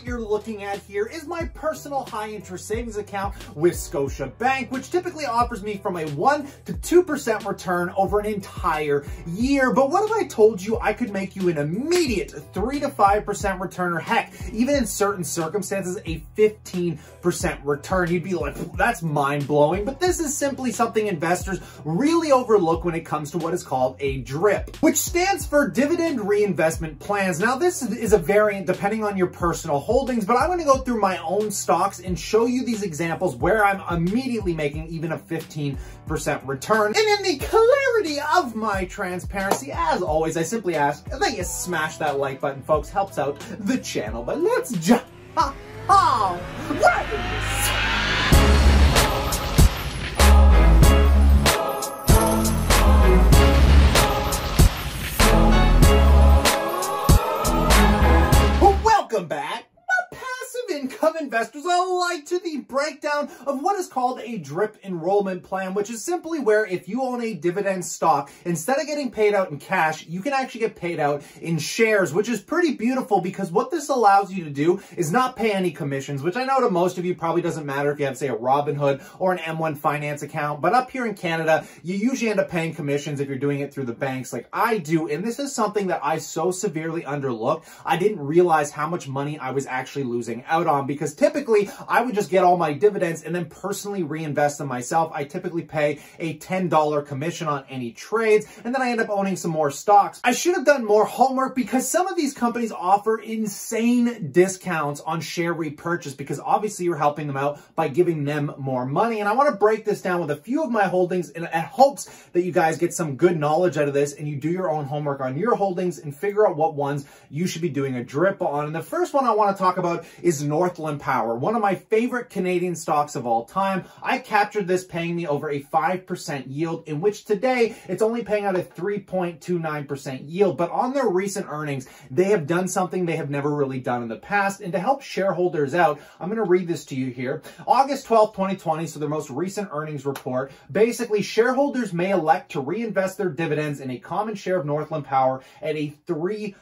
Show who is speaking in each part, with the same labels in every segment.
Speaker 1: you're looking at here is my personal high interest savings account with Scotia Bank, which typically offers me from a 1 to 2% return over an entire year. But what if I told you I could make you an immediate 3 to 5% return, or heck, even in certain circumstances, a 15% return? You'd be like, that's mind-blowing. But this is simply something investors really overlook when it comes to what is called a DRIP, which stands for Dividend Reinvestment Plans. Now, this is a variant depending on your personal holdings, but I'm going to go through my own stocks and show you these examples where I'm immediately making even a 15% return. And in the clarity of my transparency, as always, I simply ask that you smash that like button, folks. Helps out the channel. But let's jump. Welcome back. Income investors alike to the breakdown of what is called a DRIP enrollment plan, which is simply where if you own a dividend stock, instead of getting paid out in cash, you can actually get paid out in shares, which is pretty beautiful because what this allows you to do is not pay any commissions, which I know to most of you probably doesn't matter if you have, say, a Robinhood or an M1 Finance account. But up here in Canada, you usually end up paying commissions if you're doing it through the banks like I do. And this is something that I so severely underlooked. I didn't realize how much money I was actually losing out on, because typically I would just get all my dividends and then personally reinvest them myself. I typically pay a $10 commission on any trades, and then I end up owning some more stocks. I should have done more homework because some of these companies offer insane discounts on share repurchase, because obviously you're helping them out by giving them more money. And I want to break this down with a few of my holdings in hopes that you guys get some good knowledge out of this and you do your own homework on your holdings and figure out what ones you should be doing a DRIP on. And the first one I want to talk about is Northland Power, one of my favorite Canadian stocks of all time. I captured this paying me over a 5% yield, in which today it's only paying out a 3.29% yield. But on their recent earnings, they have done something they have never really done in the past. And to help shareholders out, I'm going to read this to you here. August 12, 2020, so their most recent earnings report. Basically, shareholders may elect to reinvest their dividends in a common share of Northland Power at a 3%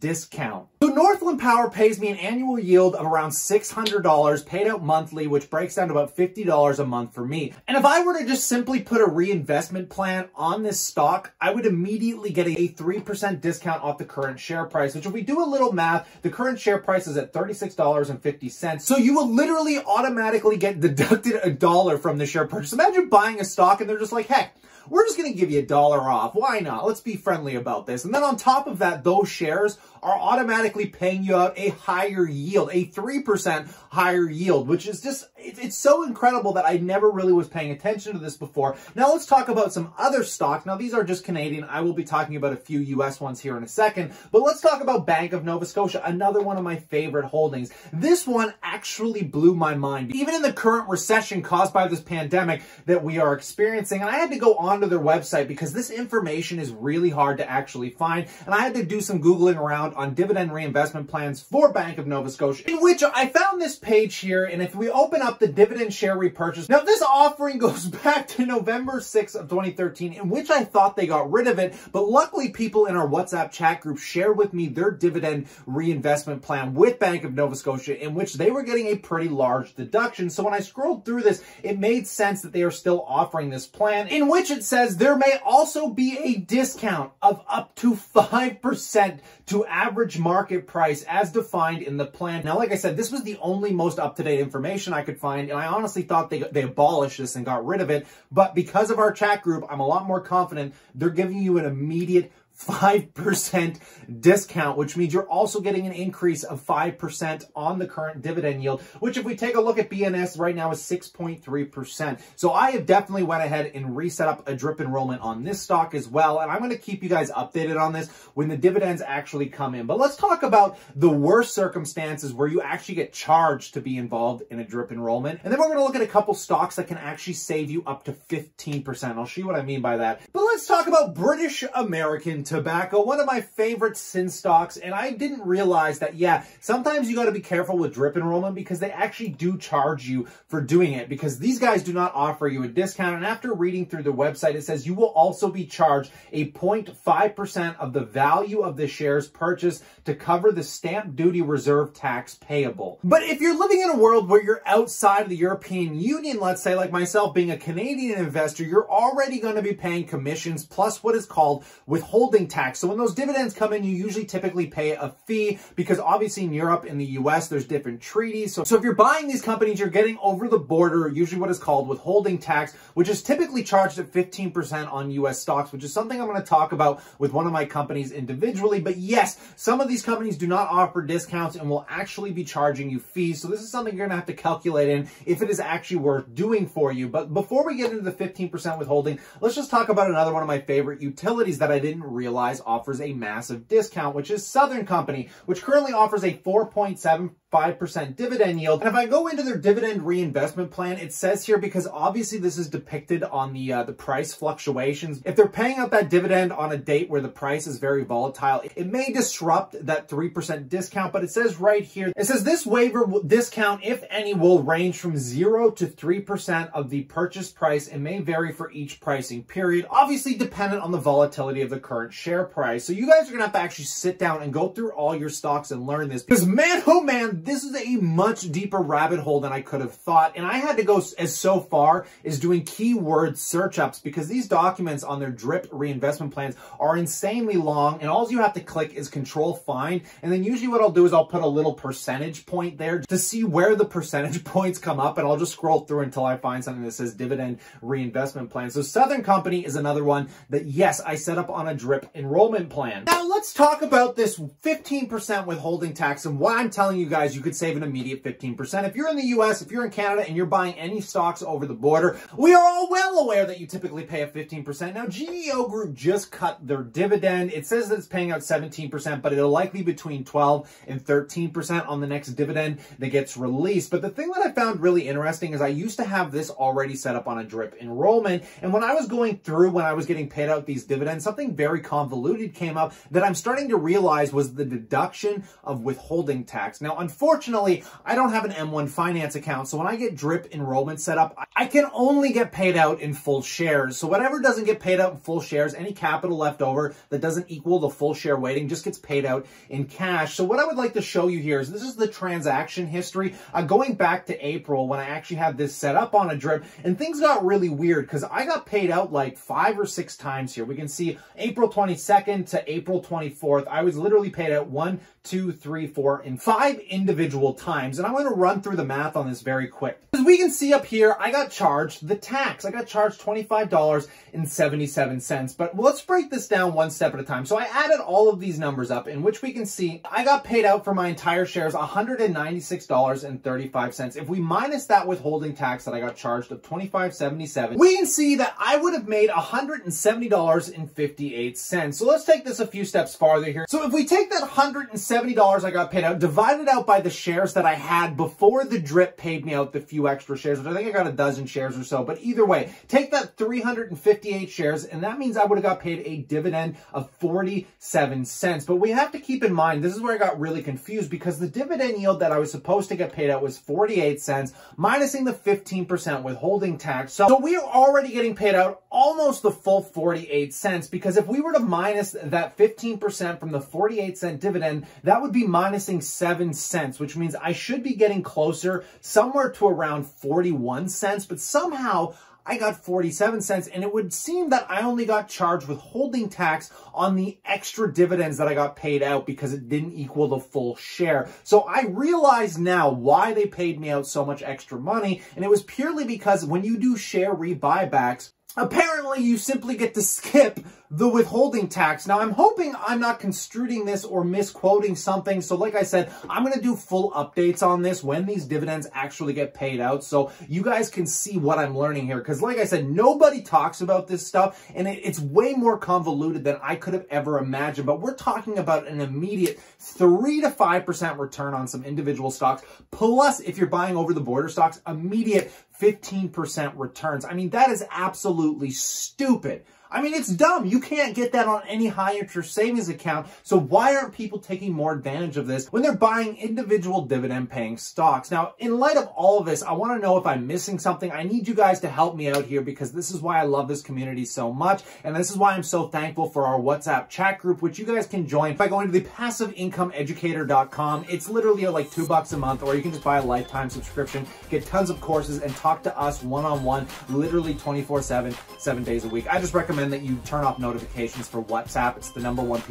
Speaker 1: discount. So Northland Power pays me an annual yield of around $600 paid out monthly, which breaks down to about $50 a month for me. And if I were to just simply put a reinvestment plan on this stock, I would immediately get a 3% discount off the current share price, which if we do a little math, the current share price is at $36.50. So you will literally automatically get deducted $1 from the share purchase. Imagine buying a stock and they're just like, heck, we're just going to give you $1 off. Why not? Let's be friendly about this. And then on top of that, those shares are automatically paying you out a higher yield, a 3% higher yield, which is just, it's so incredible that I never really was paying attention to this before. Now let's talk about some other stocks. Now these are just Canadian. I will be talking about a few US ones here in a second, but let's talk about Bank of Nova Scotia, another one of my favorite holdings. This one actually blew my mind. Even in the current recession caused by this pandemic that we are experiencing, and I had to go onto their website because this information is really hard to actually find, and I had to do some Googling around on dividend reinvestment plans for Bank of Nova Scotia, in which I found this page here. And if we open up the dividend share repurchase, now this offering goes back to November 6th of 2013, in which I thought they got rid of it, but luckily people in our WhatsApp chat group shared with me their dividend reinvestment plan with Bank of Nova Scotia, in which they were getting a pretty large deduction. So when I scrolled through this, it made sense that they are still offering this plan, in which it says there may also be a discount of up to 5% to average market price as defined in the plan. Now, like I said, this was the only most up-to-date information I could find, and I honestly thought they abolished this and got rid of it. But because of our chat group, I'm a lot more confident they're giving you an immediate 5% discount, which means you're also getting an increase of 5% on the current dividend yield, which if we take a look at BNS right now is 6.3%. So I have definitely went ahead and reset up a DRIP enrollment on this stock as well. And I'm going to keep you guys updated on this when the dividends actually come in. But let's talk about the worst circumstances where you actually get charged to be involved in a DRIP enrollment. And then we're going to look at a couple stocks that can actually save you up to 15%. I'll show you what I mean by that. But let's talk about British American and tobacco, one of my favorite sin stocks, and I didn't realize that, yeah, sometimes you got to be careful with drip enrollment because they actually do charge you for doing it because these guys do not offer you a discount, and after reading through the website, it says you will also be charged a 0.5% of the value of the shares purchased to cover the stamp duty reserve tax payable. But if you're living in a world where you're outside of the European Union, let's say like myself being a Canadian investor, you're already going to be paying commissions plus what is called withholding tax. So when those dividends come in, you usually typically pay a fee because obviously in Europe, in the US, there's different treaties. So if you're buying these companies, you're getting over the border, usually what is called withholding tax, which is typically charged at 15% on US stocks, which is something I'm going to talk about with one of my companies individually. But yes, some of these companies do not offer discounts and will actually be charging you fees. So this is something you're going to have to calculate in if it is actually worth doing for you. But before we get into the 15% withholding, let's just talk about another one of my favorite utilities that I didn't realize offers a massive discount, which is Southern Company, which currently offers a 4.75% dividend yield. And if I go into their dividend reinvestment plan, it says here, because obviously this is depicted on the price fluctuations, if they're paying out that dividend on a date where the price is very volatile, it may disrupt that 3% discount. But it says right here, it says this waiver discount, if any, will range from 0 to 3% of the purchase price and may vary for each pricing period, obviously dependent on the volatility of the current share price. So you guys are gonna have to actually sit down and go through all your stocks and learn this, because man, oh man, this is a much deeper rabbit hole than I could have thought. And I had to go as so far as doing keyword search ups because these documents on their drip reinvestment plans are insanely long, and all you have to click is control find. And then usually what I'll do is I'll put a little percentage point there to see where the percentage points come up, and I'll just scroll through until I find something that says dividend reinvestment plan. So Southern Company is another one that, yes, I set up on a drip enrollment plan. Now let's talk about this 15% withholding tax and why I'm telling you guys you could save an immediate 15%. If you're in the US, if you're in Canada, and you're buying any stocks over the border, we are all well aware that you typically pay a 15%. Now GEO Group just cut their dividend. It says that it's paying out 17%, but it'll likely be between 12 and 13% on the next dividend that gets released. But the thing that I found really interesting is I used to have this already set up on a drip enrollment, and when I was going through, when I was getting paid out these dividends, something very convoluted came up that I'm starting to realize was the deduction of withholding tax. Now, unfortunately, I don't have an M1 finance account, so when I get drip enrollment set up, I can only get paid out in full shares. So whatever doesn't get paid out in full shares, any capital left over that doesn't equal the full share weighting just gets paid out in cash. So what I would like to show you here is this is the transaction history going back to April when I actually had this set up on a drip, and things got really weird because I got paid out like 5 or 6 times here. We can see April 22nd to April 24th. I was literally paid out 1, 2, 3, 4, and 5 individual times. And I'm going to run through the math on this very quick. As we can see up here, I got charged the tax. I got charged $25.77. But let's break this down one step at a time. So I added all of these numbers up, in which we can see I got paid out for my entire shares $196.35. If we minus that withholding tax that I got charged of $25.77, we can see that I would have made $170.58. So let's take this a few steps farther here. So if we take that $170 I got paid out, divided out by the shares that I had before the drip paid me out the few extra shares, which I think I got a dozen shares or so. But either way, take that 358 shares, and that means I would have got paid a dividend of 47 cents. But we have to keep in mind, this is where I got really confused, because the dividend yield that I was supposed to get paid out was 48 cents, minusing the 15% withholding tax. So we are already getting paid out almost the full 48 cents, because if we were to minus that 15% from the 48 cent dividend, that would be minusing 7 cents, which means I should be getting closer somewhere to around 41 cents, but somehow I got 47 cents, and it would seem that I only got charged withholding tax on the extra dividends that I got paid out because it didn't equal the full share. So I realize now why they paid me out so much extra money, and it was purely because when you do share rebuybacks, apparently you simply get to skip the withholding tax. Now, I'm hoping I'm not construing this or misquoting something. So like I said, I'm going to do full updates on this when these dividends actually get paid out, so you guys can see what I'm learning here. Because like I said, nobody talks about this stuff, and it's way more convoluted than I could have ever imagined. But we're talking about an immediate 3 to 5% return on some individual stocks. Plus, if you're buying over the border stocks, immediate 15% returns. I mean, that is absolutely stupid. I mean, it's dumb. You can't get that on any high interest savings account. So why aren't people taking more advantage of this when they're buying individual dividend paying stocks? Now, in light of all of this, I want to know if I'm missing something. I need you guys to help me out here because this is why I love this community so much. And this is why I'm so thankful for our WhatsApp chat group, which you guys can join by going to the passiveincomeeducator.com. It's literally like $2 a month, or you can just buy a lifetime subscription, get tons of courses, and talk to us one-on-one, literally 24/7, 7 days a week. I just recommend that you turn off notifications for WhatsApp. It's the number one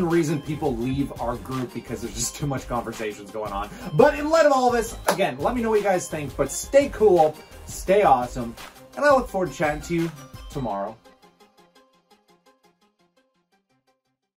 Speaker 1: reason people leave our group, because there's just too much conversations going on. But in light of all this, again, let me know what you guys think, but stay cool, stay awesome, and I look forward to chatting to you tomorrow.